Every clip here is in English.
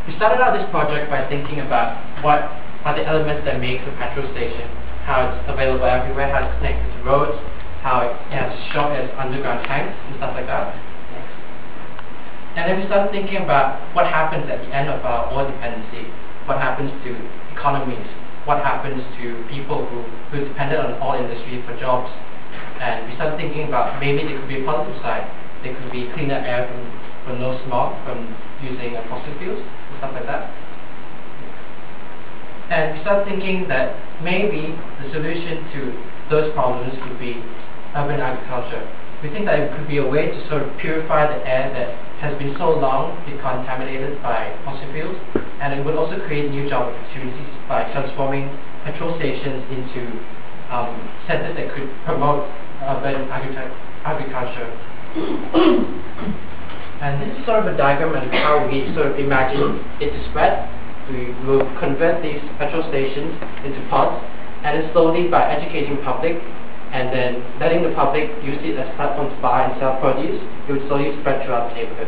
We started out this project by thinking about what are the elements that make a petrol station, how it's available everywhere, how it's connected to roads, how it has short as underground tanks and stuff like that. And then we started thinking about what happens at the end of our oil dependency, what happens to economies, what happens to people who depended on the oil industry for jobs. And we started thinking about maybe there could be a positive side. There could be cleaner air from no smog from using fossil fuels and stuff like that. And we started thinking that maybe the solution to those problems could be urban agriculture. We think that it could be a way to sort of purify the air that has been so long contaminated by fossil fuels, and it would also create new job opportunities by transforming petrol stations into centers that could promote urban agriculture. And this is sort of a diagram of how we sort of imagine it to spread. We will convert these petrol stations into pods, and then slowly by educating the public and then letting the public use it as platforms to buy and sell produce, it would slowly spread throughout the neighborhood.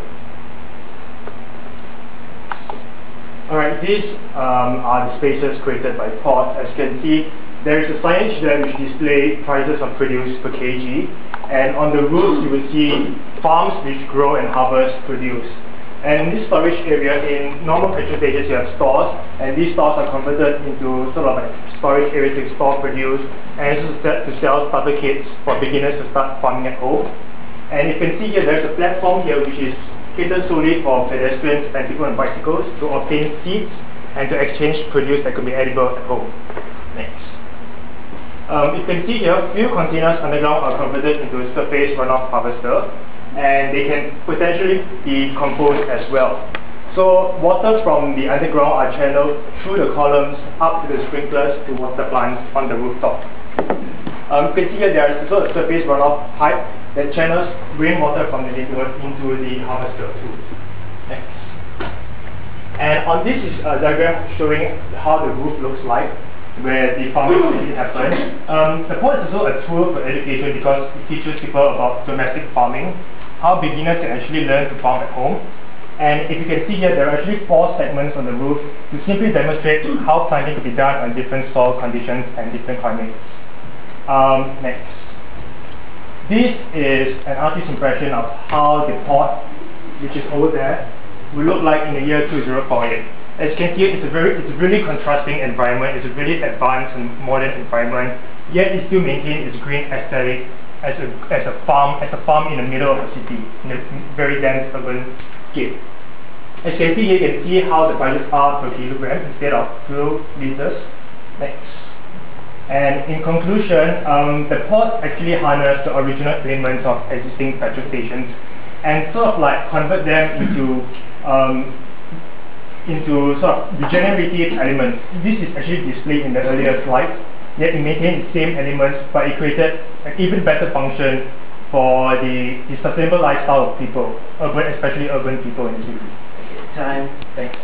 Alright, these are the spaces created by pods. As you can see, there is a signage there which displays prices of produce per kg, and on the roofs you will see farms which grow and harvest produce. And in this storage area, in normal petrol stations you have stores, and these stores are converted into sort of like storage areas to store produce, and this is set to sell starter kits for beginners to start farming at home. And you can see here there is a platform here which is catered solely for pedestrians and people on bicycles to obtain seeds and to exchange produce that could be edible at home. Next. You can see here, few containers underground are converted into a surface runoff harvester, and they can potentially be composed as well. So water from the underground are channeled through the columns up to the sprinklers to water plants on the rooftop. You can see here there is also a surface runoff pipe that channels rainwater from the neighborhood into the harvester too. Next. And on this is a diagram showing how the roof looks like, where the farming actually happens. The pod is also a tool for education because it teaches people about domestic farming, how beginners can actually learn to farm at home. And if you can see here, there are actually 4 segments on the roof to simply demonstrate how planting can be done on different soil conditions and different climates. Next. This is an artist's impression of how the pod, which is over there, will look like in the year 2048. As you can see, it's a really contrasting environment. It's a really advanced and modern environment, yet it still maintains its green aesthetic as a farm in the middle of a city, in a very dense urban scape. As you can see here, you can see how the prices are per kilogram instead of kiloliters. Next. And in conclusion, the pods actually harness the original elements of existing petrol stations and sort of like convert them into sort of regenerative elements. This is actually displayed in the earlier slide, yet it maintained the same elements, but it created an even better function for the sustainable lifestyle of people, especially urban people in the city. Time. Thanks.